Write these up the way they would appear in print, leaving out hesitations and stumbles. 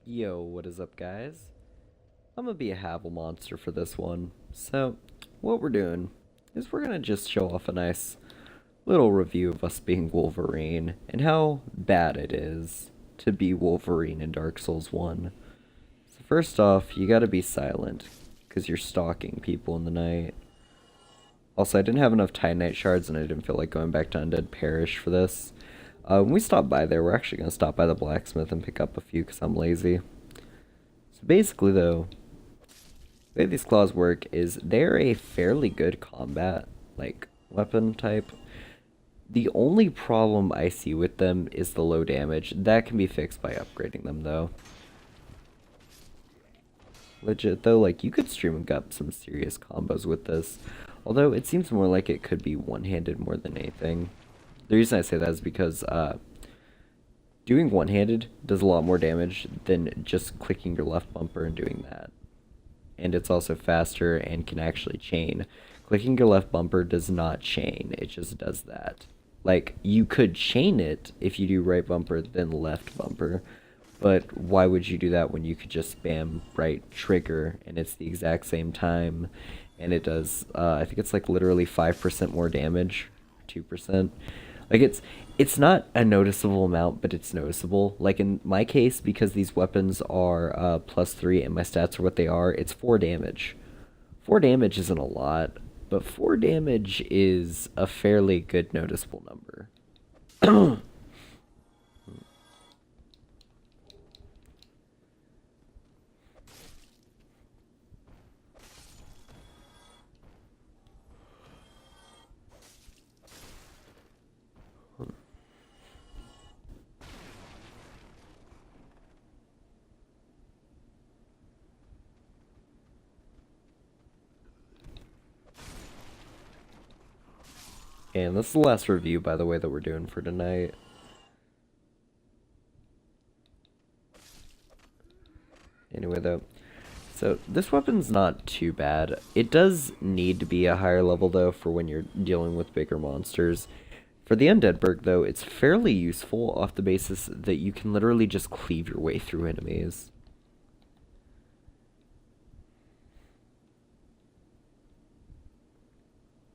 Yo, what is up, guys? I'm gonna be a Havel monster for this one. So, what we're doing is we're gonna just show off a nice little review of us being Wolverine and how bad it is to be Wolverine in Dark Souls 1. So, first off, you gotta be silent because you're stalking people in the night. Also, I didn't have enough Titanite shards and I didn't feel like going back to Undead Parish for this. When we stop by there, we're actually gonna stop by the blacksmith and pick up a few because I'm lazy. So basically, though, the way these claws work is they're a fairly good combat, like, weapon type. The only problem I see with them is the low damage. That can be fixed by upgrading them, though. Legit, though, like, you could stream up some serious combos with this. Although, it seems more like it could be one-handed more than anything. The reason I say that is because, doing one-handed does a lot more damage than just clicking your left bumper and doing that. And it's also faster and can actually chain. Clicking your left bumper does not chain, it just does that. Like, you could chain it if you do right bumper then left bumper, but why would you do that when you could just spam right trigger and it's the exact same time, and it does, I think it's like literally 5% more damage, 2%. Like, it's not a noticeable amount, but it's noticeable. Like, in my case, because these weapons are +3 and my stats are what they are, it's 4 damage. 4 damage isn't a lot, but 4 damage is a fairly good noticeable number. And this is the last review, by the way, that we're doing for tonight. Anyway, though, so this weapon's not too bad. It does need to be a higher level, though, for when you're dealing with bigger monsters. For the Undead Berg, though, it's fairly useful off the basis that you can literally just cleave your way through enemies.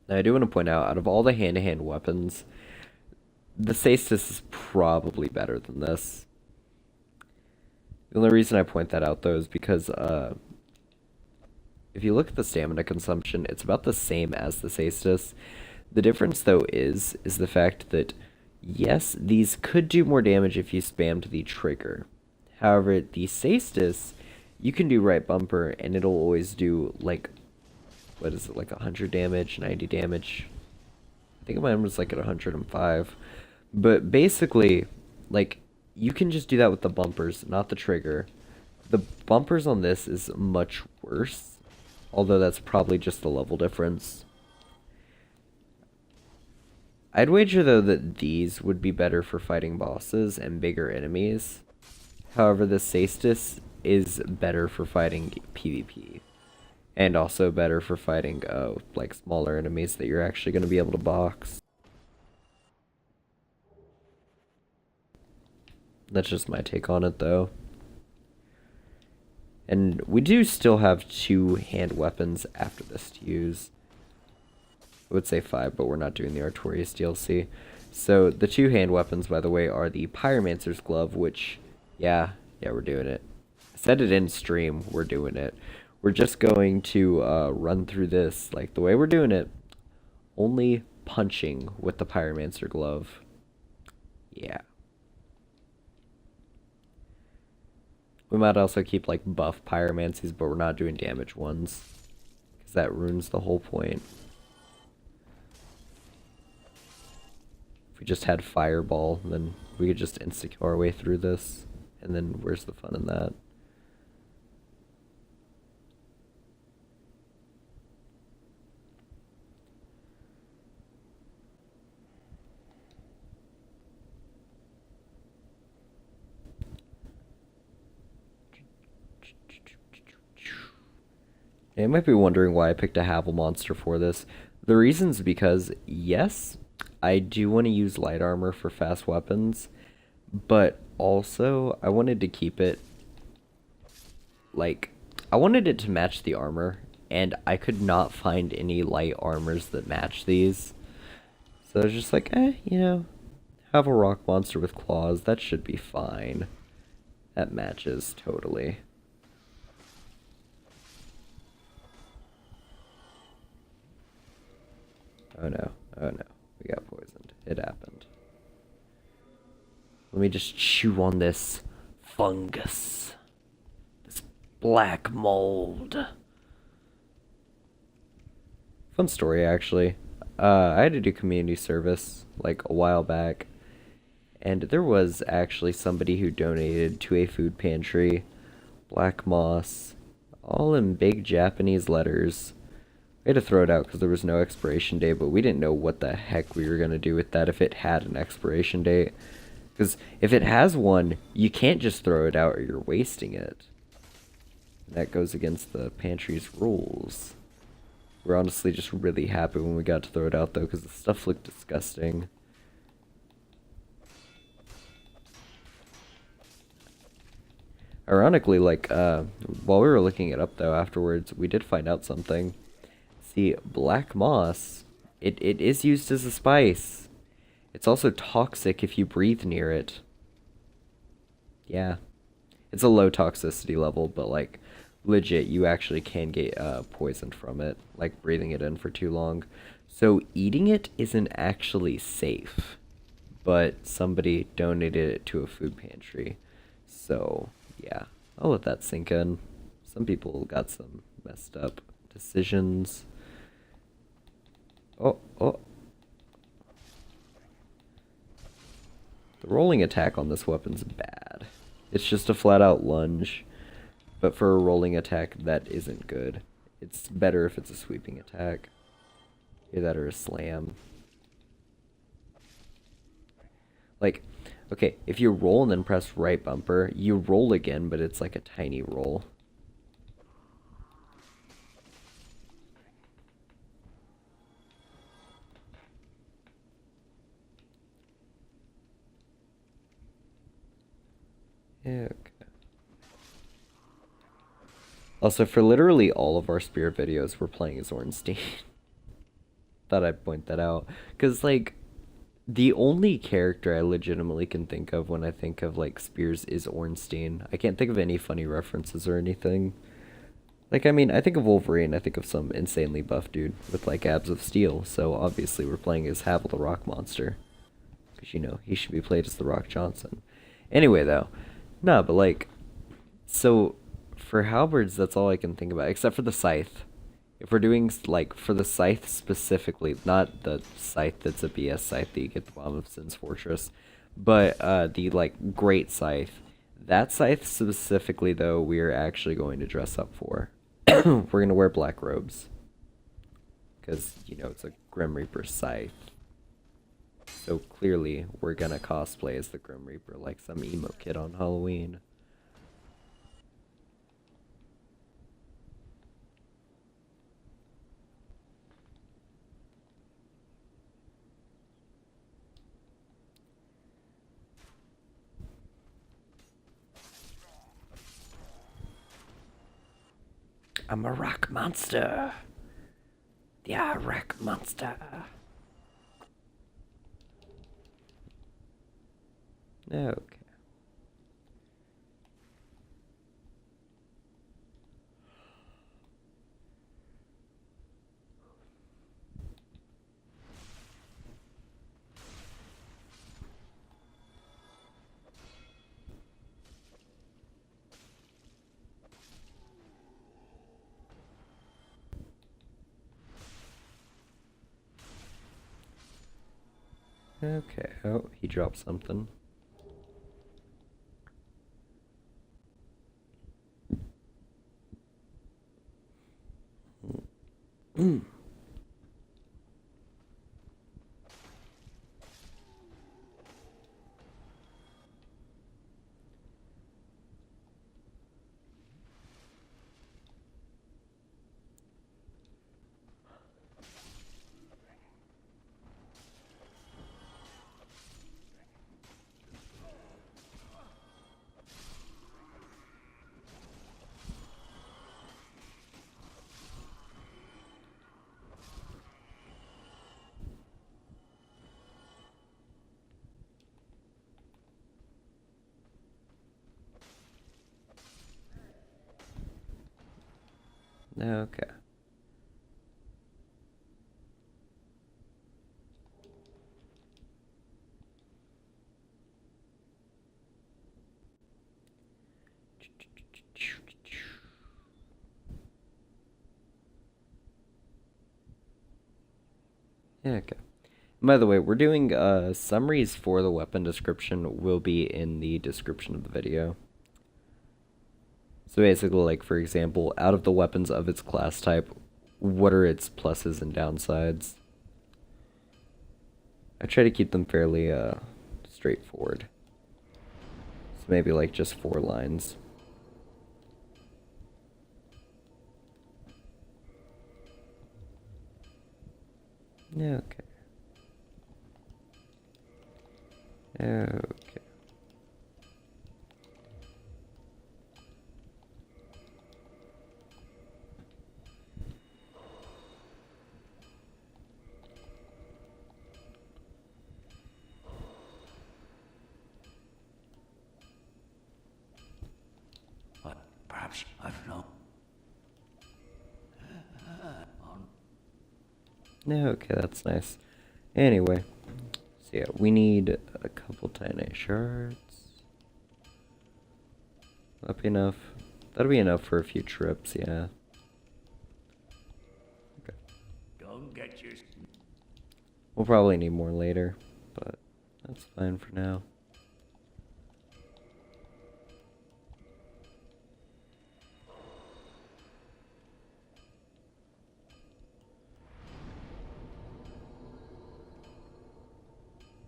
Now, I do want to point out of all the hand-to-hand weapons, the Cestus is probably better than this. The only reason I point that out, though, is because if you look at the stamina consumption, it's about the same as the Cestus. The difference, though, is the fact that, yes, these could do more damage if you spammed the trigger. However, the Cestus, you can do right bumper, and it'll always do, like, what is it, like 100 damage, 90 damage? I think mine was like at 105. But basically, like, you can just do that with the bumpers, not the trigger. The bumpers on this is much worse, although that's probably just the level difference. I'd wager, though, that these would be better for fighting bosses and bigger enemies. However, the Cestus is better for fighting PvP. And also better for fighting, like, smaller enemies that you're actually going to be able to box. That's just my take on it, though. And we do still have 2 hand weapons after this to use. I would say 5, but we're not doing the Artorias DLC. So, the 2 hand weapons, by the way, are the Pyromancer's Glove, which, yeah, we're doing it. I said it in stream, we're doing it. We're just going to run through this, like, the way we're doing it, only punching with the Pyromancer Glove. Yeah. We might also keep, like, buff pyromancies, but we're not doing damage ones, because that ruins the whole point. If we just had Fireball, then we could just insta-kill our way through this, and then where's the fun in that? You might be wondering why I picked a Havel monster for this. The reason's because, yes, I do want to use light armor for fast weapons, but also I wanted to keep it like, I wanted it to match the armor, and I could not find any light armors that match these. So I was just like, have a rock monster with claws, that should be fine. That matches totally. Oh no, oh no, we got poisoned. It happened. Let me just chew on this fungus. This black mold. Fun story, actually. I had to do community service, like, a while back. And there was actually somebody who donated to a food pantry. Black moss. All in big Japanese letters. We had to throw it out because there was no expiration date, but we didn't know what the heck we were going to do with that if it had an expiration date. Because if it has one, you can't just throw it out or you're wasting it. And that goes against the pantry's rules. We're honestly just really happy when we got to throw it out, though, because the stuff looked disgusting. Ironically, like, while we were looking it up, though, afterwards, we did find out something. See, black moss, it is used as a spice. It's also toxic if you breathe near it. Yeah. It's a low toxicity level, but, like, legit, you actually can get poisoned from it, like breathing it in for too long. So eating it isn't actually safe, but somebody donated it to a food pantry. So, yeah, I'll let that sink in. Some people got some messed up decisions. Oh, oh. The rolling attack on this weapon's bad. It's just a flat out lunge. But for a rolling attack, that isn't good. It's better if it's a sweeping attack. Either that or a slam. Like, okay, if you roll and then press right bumper, you roll again, but it's like a tiny roll. Okay. Also, for literally all of our Spear videos, we're playing as Ornstein. Thought I'd point that out. Because, like, the only character I legitimately can think of when I think of, like, Spears is Ornstein. I can't think of any funny references or anything. Like, I mean, I think of Wolverine, I think of some insanely buff dude with, like, abs of steel. So, obviously, we're playing as Havel the Rock Monster. Because, you know, he should be played as the Rock Johnson. Anyway, though. No, but, like, so for halberds, that's all I can think about, except for the scythe. If we're doing, like, for the scythe specifically, not the scythe that's a BS scythe that you get the Bomb of Sin's Fortress, but the, like, great scythe. That scythe specifically, though, we are actually going to dress up for. We're going to wear black robes. Because, you know, it's a Grim Reaper scythe. So clearly, we're going to cosplay as the Grim Reaper like some emo kid on Halloween. I'm a rock monster. Yeah, rock monster. Okay. Okay. Oh, he dropped something. Okay. Yeah, okay. By the way, we're doing summaries for the weapon description will be in the description of the video. So basically, like for example, out of the weapons of its class type, what are its pluses and downsides? I try to keep them fairly straightforward. So maybe like just 4 lines. Yeah, okay. Okay. But perhaps I've no. Yeah, okay, that's nice. Anyway, so yeah, we need a couple tiny shards. That'll be enough. That'll be enough for a few trips, yeah. Okay. Don't get your. We'll probably need more later, but that's fine for now.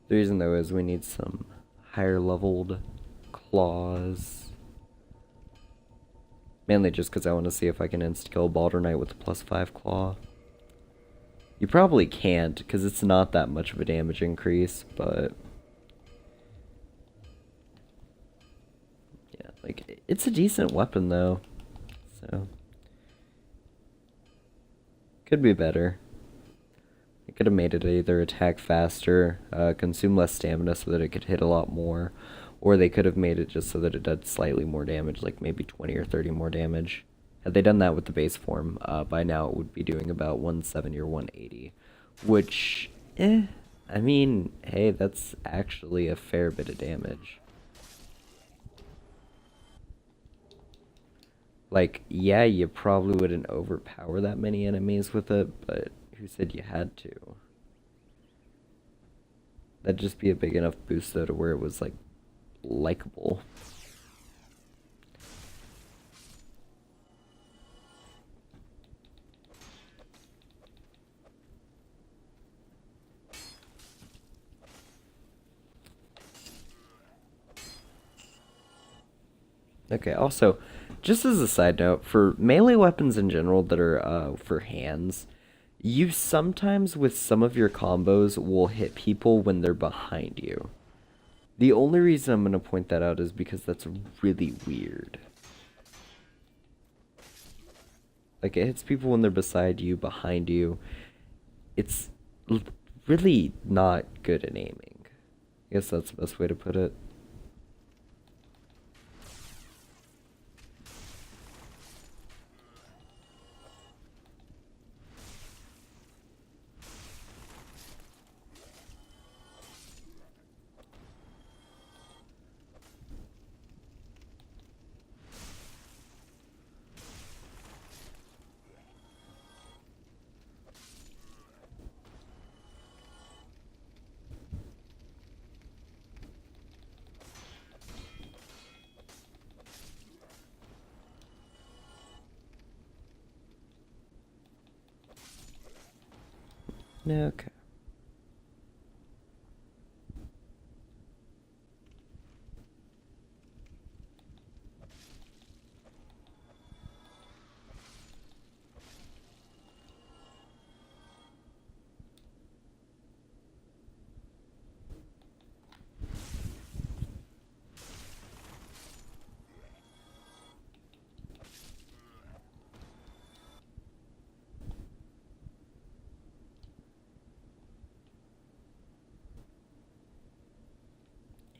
The reason though is we need some higher leveled claws. Mainly just because I want to see if I can insta-kill Baldur Knight with a +5 claw. You probably can't, because it's not that much of a damage increase, but... yeah, like, it's a decent weapon though, so... could be better. It could have made it either attack faster, consume less stamina so that it could hit a lot more, or they could have made it just so that it did slightly more damage, like maybe 20 or 30 more damage. Had they done that with the base form, by now it would be doing about 170 or 180, which, I mean, hey, that's actually a fair bit of damage. Like, yeah, you probably wouldn't overpower that many enemies with it, but who said you had to? That'd just be a big enough boost, though, to where it was, like, likable. Okay, also, just as a side note, for melee weapons in general that are for hands, you sometimes with some of your combos will hit people when they're behind you. The only reason I'm going to point that out is because that's really weird. Like, it hits people when they're beside you, behind you. It's really not good at aiming. I guess that's the best way to put it. Okay.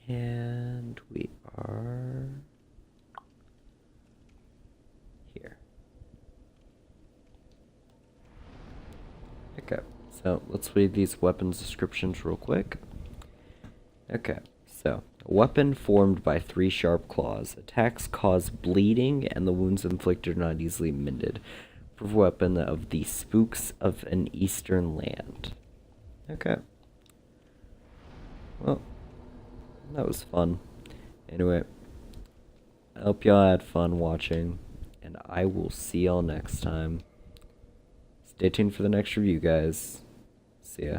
And we are here. Okay, so let's read these weapons descriptions real quick. Okay, so a weapon formed by 3 sharp claws. Attacks cause bleeding, and the wounds inflicted are not easily mended. Proof weapon of the spooks of an eastern land. Okay. Well, that was fun. Anyway, I hope y'all had fun watching, and I will see y'all next time. Stay tuned for the next review, guys. See ya.